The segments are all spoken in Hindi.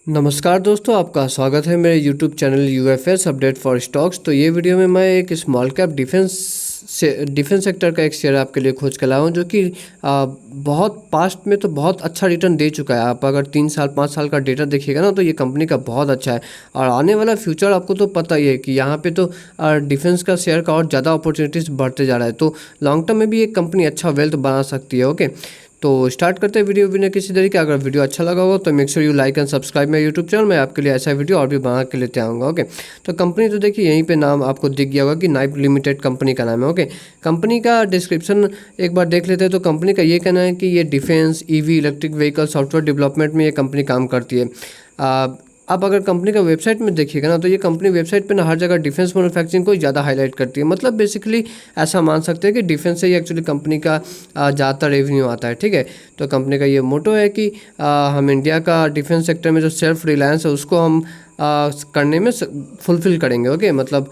नमस्कार दोस्तों, आपका स्वागत है मेरे YouTube channel UFS update for stocks. तो ये वीडियो में मैं एक स्मॉल कैप डिफेंस सेक्टर का एक शेयर आपके लिए खोज कर लाया हूँ, जो कि बहुत पास्ट में तो बहुत अच्छा रिटर्न दे चुका है। आप अगर 3 साल 5 साल का डेटा देखिएगा ना, तो ये कंपनी का बहुत अच्छा है। और आने वाला फ्यूचर आपको तो पता ही है कि यहाँ पे तो डिफेंस का शेयर का और ज़्यादा अपॉर्चुनिटीज़ बढ़ते जा रहा है। तो लॉन्ग टर्म में भी एक कंपनी अच्छा वेल्थ बना सकती है। ओके, तो स्टार्ट करते हैं वीडियो बिना किसी देरी के। अगर वीडियो अच्छा लगा हो तो make sure you like and subscribe मेरे यूट्यूब चैनल। मैं आपके लिए ऐसा वीडियो और भी बना के लेते आऊँगा। ओके, तो कंपनी तो देखिए यहीं पे नाम आपको दिख गया होगा कि नाइप लिमिटेड कंपनी का नाम है। ओके, कंपनी का डिस्क्रिप्शन एक बार देख लेते हैं। तो कंपनी का ये कहना है कि ये defence, EV, electric vehicle, software development में ये कंपनी काम करती है। आप अगर कंपनी का वेबसाइट में देखिएगा ना, तो ये कंपनी वेबसाइट पे ना हर जगह डिफेंस मैन्युफैक्चरिंग को ज़्यादा हाईलाइट करती है। मतलब बेसिकली ऐसा मान सकते हैं कि डिफेंस से ही एक्चुअली कंपनी का ज़्यादातर रेवेन्यू आता है। ठीक है, तो कंपनी का ये मोटो है कि हम इंडिया का डिफेंस सेक्टर में जो सेल्फ रिलायंस है उसको हम करने में फुलफ़िल करेंगे। ओके, मतलब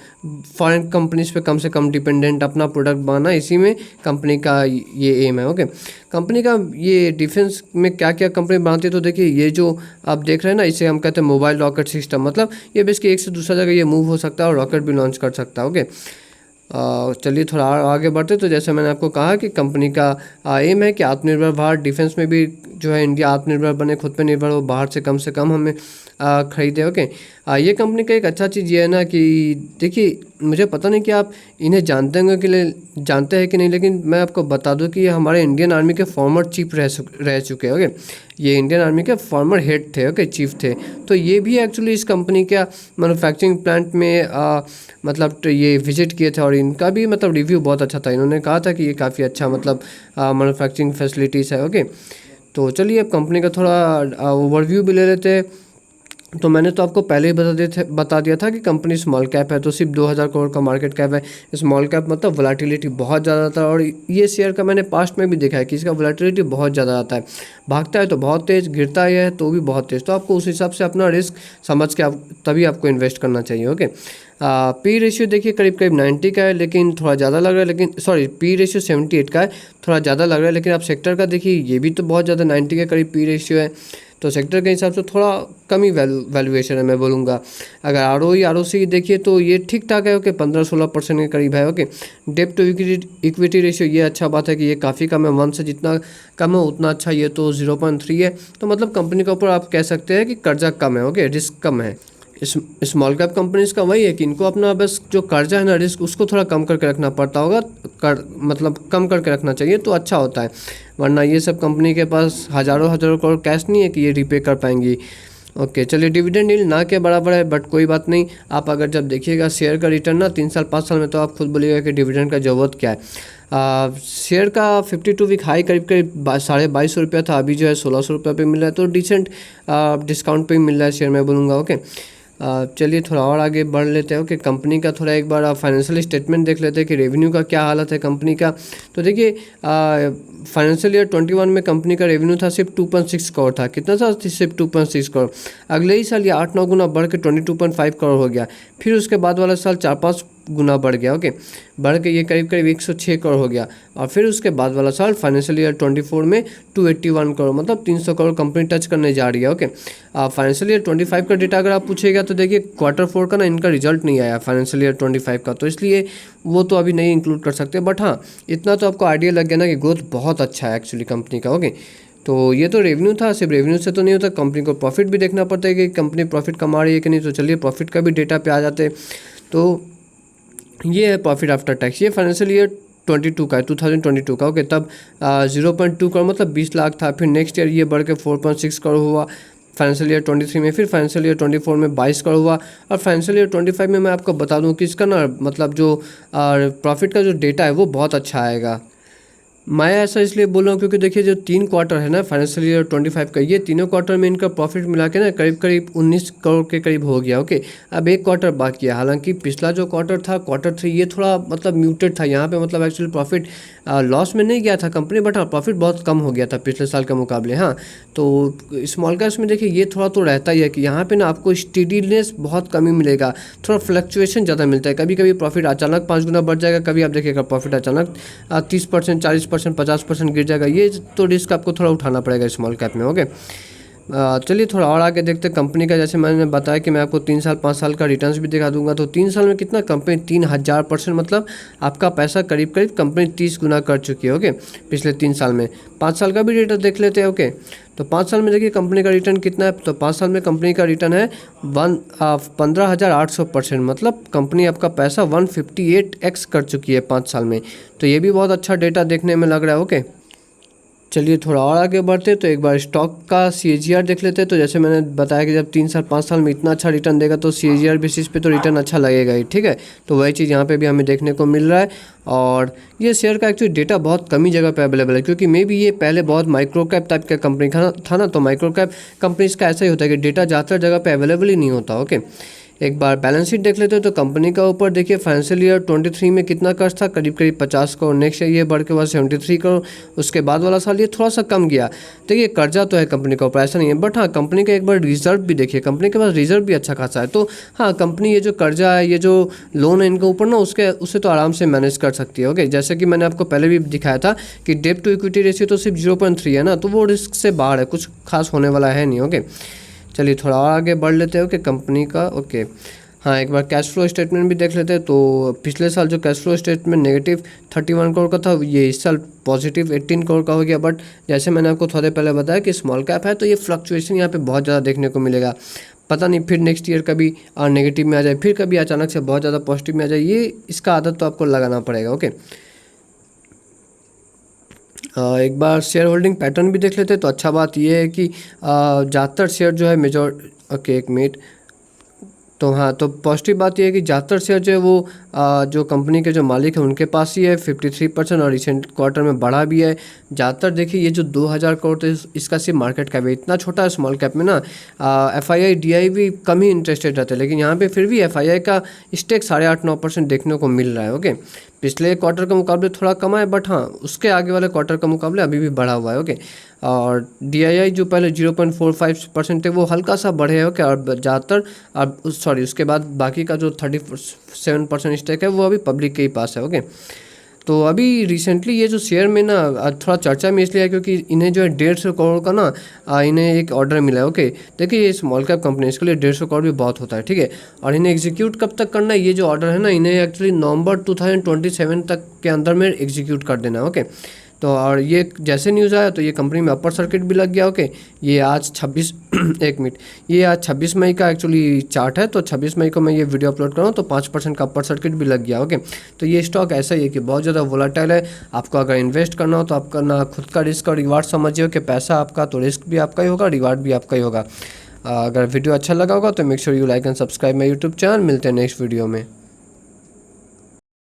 फॉरेन कंपनीज पे कम से कम डिपेंडेंट अपना प्रोडक्ट बनाना, इसी में कंपनी का ये एम है। ओके, कंपनी का ये डिफेंस में क्या क्या कंपनी बनाती है, तो देखिए ये जो आप देख रहे हैं ना, इसे हम कहते हैं मोबाइल रॉकेट सिस्टम। मतलब ये बेसिकली एक से दूसरा जगह ये मूव हो सकता है और रॉकेट भी लॉन्च कर सकता है। ओके, चलिए थोड़ा आगे बढ़ते। तो जैसे मैंने आपको कहा कि कंपनी का एम है कि आत्मनिर्भर भारत, डिफेंस में भी जो है इंडिया आत्मनिर्भर बने, खुद पे निर्भर हो, बाहर से कम हमें ख़रीदे। ओके, ये कंपनी का एक अच्छा चीज़ ये है ना कि देखिए, मुझे पता नहीं कि आप इन्हें जानते हैं कि नहीं, लेकिन मैं आपको बता दूं कि ये हमारे इंडियन आर्मी के फॉर्मर चीफ रह चुके हैं। ओके, ये इंडियन आर्मी के फॉर्मर हेड थे। ओके, चीफ थे। तो ये भी एक्चुअली इस कंपनी का मैन्युफैक्चरिंग प्लांट में मतलब तो ये विजिट किए थे और इनका भी मतलब रिव्यू बहुत अच्छा था। इन्होंने कहा था कि ये काफ़ी अच्छा मतलब मैन्युफैक्चरिंग फैसिलिटीज़ है। ओके, तो चलिए अब कंपनी का थोड़ा ओवरव्यू भी ले लेते हैं। तो मैंने तो आपको पहले ही बता दिया था कि कंपनी स्मॉल कैप है, तो सिर्फ 2000 करोड़ का मार्केट कैप है। स्मॉल कैप मतलब वोलेटिलिटी बहुत ज़्यादा था, और ये शेयर का मैंने पास्ट में भी देखा है कि इसका वोलेटिलिटी बहुत ज़्यादा आता है। भागता है तो बहुत तेज़, गिरता है तो भी बहुत तेज़। तो आपको उस हिसाब से अपना रिस्क समझ के तभी आपको इन्वेस्ट करना चाहिए। ओके, पी रेशियो देखिए करीब 90 का है, लेकिन थोड़ा ज़्यादा लग रहा है। लेकिन सॉरी, पी रेशियो 78 का है, थोड़ा ज़्यादा लग रहा है। लेकिन आप सेक्टर का देखिए, ये भी तो बहुत ज़्यादा 90 के करीब पी रेशियो है। तो सेक्टर के हिसाब से थोड़ा कम ही वैल्यूएशन है, मैं बोलूँगा। अगर आरओसी देखिए तो ये ठीक ठाक है। ओके, 15-16% के करीब है। ओके, डेब्ट टू इक्विटी रेशियो, ये अच्छा बात है कि ये काफ़ी कम है। 1 से जितना कम है उतना अच्छा। ये तो 0.3 है। तो मतलब कंपनी के ऊपर आप कह सकते हैं कि कर्जा कम है। ओके, रिस्क कम है। स्मॉल कैप कंपनीज का वही है कि इनको अपना बस जो कर्जा है ना, रिस्क, उसको थोड़ा कम करके रखना पड़ता होगा। मतलब कम करके रखना चाहिए तो अच्छा होता है, वरना ये सब कंपनी के पास हज़ारों करोड़ कैश नहीं है कि ये रिपे कर पाएंगी। ओके, चलिए डिविडेंड यील्ड ना के बराबर है, बट कोई बात नहीं। आप अगर जब देखिएगा शेयर का रिटर्न ना 3 साल 5 साल में, तो आप खुद बोलिएगा कि डिविडेंड का ज़रूरत क्या है। शेयर का 52 वीक हाई करीब 2250 रुपया था, अभी जो है 1600 रुपये पे मिल रहा है। तो डिसेंट डिस्काउंट पे मिल रहा है शेयर, मैं बोलूँगा। ओके, चलिए थोड़ा और आगे बढ़ लेते हैं कि कंपनी का थोड़ा एक बार फाइनेंशियल स्टेटमेंट देख लेते हैं कि रेवेन्यू का क्या हालत है कंपनी का। तो देखिए फाइनेंशियल ईयर 21 में कंपनी का रेवेन्यू था सिर्फ 2.6 करोड़ था। कितना था? सिर्फ 2.6 करोड़। अगले ही साल ये 8-9 गुना बढ़ के 22.5 करोड़ हो गया। फिर उसके बाद वाला साल 4-5 गुना बढ़ गया। ओके, बढ़ के ये करीब 106 करोड़ हो गया। और फिर उसके बाद वाला साल फाइनेंशियल ईयर 24 में 281 करोड़, मतलब 300 करोड़ कंपनी टच करने जा रही है। ओके, फाइनेंशियल ईयर 25 का डेटा अगर आप पूछेगा तो देखिए Q4 का ना इनका रिजल्ट नहीं आया फाइनेंशियल ईयर 25 का, तो इसलिए वो तो अभी नहीं इंक्लूड कर सकते। बट हाँ, इतना तो आपको आइडिया लग गया ना कि ग्रोथ बहुत अच्छा है एक्चुअली कंपनी का। ओके, तो ये तो रेवेन्यू था। सिर्फ रेवेन्यू से तो नहीं होता, कंपनी को प्रॉफिट भी देखना पड़ता है कि कंपनी प्रॉफिट कमा रही है कि नहीं। तो चलिए प्रॉफिट का भी डेटा पे आ जाते। तो ये है प्रॉफिट आफ्टर टैक्स। ये फाइनेंशियल ईयर 22 का है, 2022 का। ओके, तब 0.2 करोड़ मतलब 20 लाख था। फिर नेक्स्ट ईयर ये बढ़ के 4.6 करोड़ हुआ फाइनेंशियल ईयर 23 में। फिर फाइनेंशियल ईयर 24 में 22 करोड़ हुआ। और फाइनेंशियल ईयर 25 में मैं आपको बता दूं कि इसका ना मतलब जो प्रॉफिट का जो डेटा है वो बहुत अच्छा आएगा। मैं ऐसा इसलिए बोल रहा हूँ क्योंकि देखिए जो 3 क्वार्टर है ना फाइनेंशियल ईयर 25 का, ये तीनों क्वार्टर में इनका प्रॉफिट मिला के ना करीब 19 करोड़ के करीब हो गया। ओके, अब एक क्वार्टर बाकी है। हालांकि पिछला जो क्वार्टर था Q3, ये थोड़ा मतलब म्यूटेड था। यहाँ पे मतलब एक्चुअली प्रॉफिट लॉस में नहीं गया था कंपनी, बट हाँ प्रॉफिट बहुत कम हो गया था पिछले साल के मुकाबले। हाँ, तो स्मॉल कैप्स में देखिए ये थोड़ा तो रहता ही है कि यहाँ पे ना आपको स्टेडीनेस बहुत कमी मिलेगा, थोड़ा फ्लक्चुएशन ज़्यादा मिलता है। कभी कभी प्रॉफिट अचानक 5 गुना बढ़ जाएगा, कभी आप देखिएगा प्रॉफिट अचानक 30%, 40%, 50% गिर जाएगा। ये तो रिस्क आपको थोड़ा उठाना पड़ेगा स्मॉल कैप में। ओके, चलिए थोड़ा और आगे देखते हैं कंपनी का। जैसे मैंने बताया कि मैं आपको 3 साल 5 साल का रिटर्न्स भी दिखा दूंगा। तो 3 साल में कितना कंपनी 3000%, मतलब आपका पैसा करीब करीब कंपनी 30 गुना कर चुकी है। ओके, पिछले 3 साल में। 5 साल का भी रिटर्न देख लेते हैं। ओके, तो 5 साल में देखिए कंपनी का रिटर्न कितना है। तो 5 साल में कंपनी का रिटर्न है 15,800%, मतलब कंपनी आपका पैसा 158x कर चुकी है 5 साल में। तो ये भी बहुत अच्छा डेटा देखने में लग रहा है। ओके, चलिए थोड़ा और आगे बढ़ते तो एक बार स्टॉक का CAGR देख लेते हैं। तो जैसे मैंने बताया कि जब 3 साल 5 साल में इतना अच्छा रिटर्न देगा तो CAGR बेसिस पे तो रिटर्न अच्छा लगेगा ही। ठीक है, तो वही चीज़ यहाँ पे भी हमें देखने को मिल रहा है। और ये शेयर का एक्चुअली डेटा बहुत कम ही जगह पे अवेलेबल है, क्योंकि मे बी ये पहले बहुत माइक्रो कैप टाइप का कंपनी था ना। तो माइक्रो कैप कंपनीज का ऐसा ही होता है कि डेटा ज़्यादातर जगह पे अवेलेबल ही नहीं होता। ओके, एक बार बैलेंस शीट देख लेते हो तो कंपनी का ऊपर देखिए फाइनेंशियल ईयर 23 में कितना कर्ज था, करीब करीब 50 करोड़। नेक्स्ट ईयर ये बढ़ के बाद 73 करोड़। उसके बाद वाला साल ये थोड़ा सा कम गया। देखिए कर्जा तो है कंपनी का ऊपर, ऐसा नहीं है, बट हाँ कंपनी का एक बार रिजर्व भी देखिए, कंपनी के पास रिजर्व भी अच्छा खासा है। तो हाँ कंपनी ये जो कर्जा है, ये जो लोन है इनके ऊपर ना, उससे तो आराम से मैनेज कर सकती है। ओके, जैसे कि मैंने आपको पहले भी दिखाया था कि डेट टू इक्विटी रेशियो तो सिर्फ 0.3 है ना, तो वो रिस्क से बाहर है, कुछ खास होने वाला है नहीं। ओके, चलिए थोड़ा और आगे बढ़ लेते हो कि कंपनी का। ओके, हाँ एक बार कैश फ्लो स्टेटमेंट भी देख लेते हैं। तो पिछले साल जो cash flow statement negative 31 crore का था, ये इस साल पॉजिटिव 18 करोड़ का हो गया। बट जैसे मैंने आपको थोड़े पहले बताया कि स्मॉल कैप है तो ये फ्लक्चुएशन यहाँ पे बहुत ज़्यादा देखने को मिलेगा। पता नहीं फिर नेक्स्ट ईयर कभी नेगेटिव में आ जाए, फिर कभी अचानक से बहुत ज़्यादा पॉजिटिव में आ जाए। ये इसका आदत तो आपको लगाना पड़ेगा। ओके, एक बार शेयर होल्डिंग पैटर्न भी देख लेते हैं। तो अच्छा बात ये है कि ज़्यादातर शेयर जो है मेजॉर। ओके एक मिनट। तो हाँ, तो पॉजिटिव बात यह है कि ज़्यादातर शेयर जो है वो जो कंपनी के जो मालिक हैं उनके पास ही है 53%, और रिसेंट क्वार्टर में बढ़ा भी है ज़्यादातर। देखिए ये जो 2000 करोड़ तो इसका सिर्फ मार्केट कैप है, इतना छोटा है। स्मॉल कैप में ना FII DI भी कम ही इंटरेस्टेड रहते हैं, लेकिन यहाँ पे फिर भी FII का स्टेक 8.5-9% देखने को मिल रहा है। ओके, पिछले क्वार्टर के मुकाबले थोड़ा कम है, बट हाँ उसके आगे वाले क्वार्टर के मुकाबले अभी भी बढ़ा हुआ है। ओके, और DII जो पहले 0.45% थे वो हल्का सा बढ़े है। ओके, और ज़्यादातर अब उसके बाद बाकी का जो 37% स्टेक है वो अभी पब्लिक के ही पास है। ओके, तो अभी रिसेंटली ये जो शेयर में ना थोड़ा चर्चा में इसलिए है क्योंकि इन्हें जो है 150 करोड़ का ना इन्हें एक ऑर्डर मिला है। ओके, देखिए ये स्मॉल कैप कंपनी, इसके लिए 150 करोड़ भी बहुत होता है। ठीक है, और इन्हें एग्जीक्यूट कब तक करना है, ये जो ऑर्डर है ना इन्हें एक्चुअली नवंबर 2027 तक के अंदर में एग्जीक्यूट कर देना है। ओके, तो और ये जैसे न्यूज़ आया तो ये कंपनी में अपर सर्किट भी लग गया। ओके, ये आज 26 एक मिनट, ये आज 26 मई का एक्चुअली चार्ट है। तो 26 मई को मैं ये वीडियो अपलोड कर रहा हूँ तो 5% का अपर सर्किट भी लग गया। ओके, तो ये स्टॉक ऐसा ही है कि बहुत ज़्यादा वोलेटाइल है। आपको अगर इन्वेस्ट करना हो तो आपका ना खुद का रिस्क और रिवार्ड समझिए कि पैसा आपका तो रिस्क भी आपका ही होगा, रिवार्ड भी आपका ही होगा। अगर वीडियो अच्छा लगा होगा तो make sure you like and subscribe my YouTube channel. मिलते हैं नेक्स्ट वीडियो में।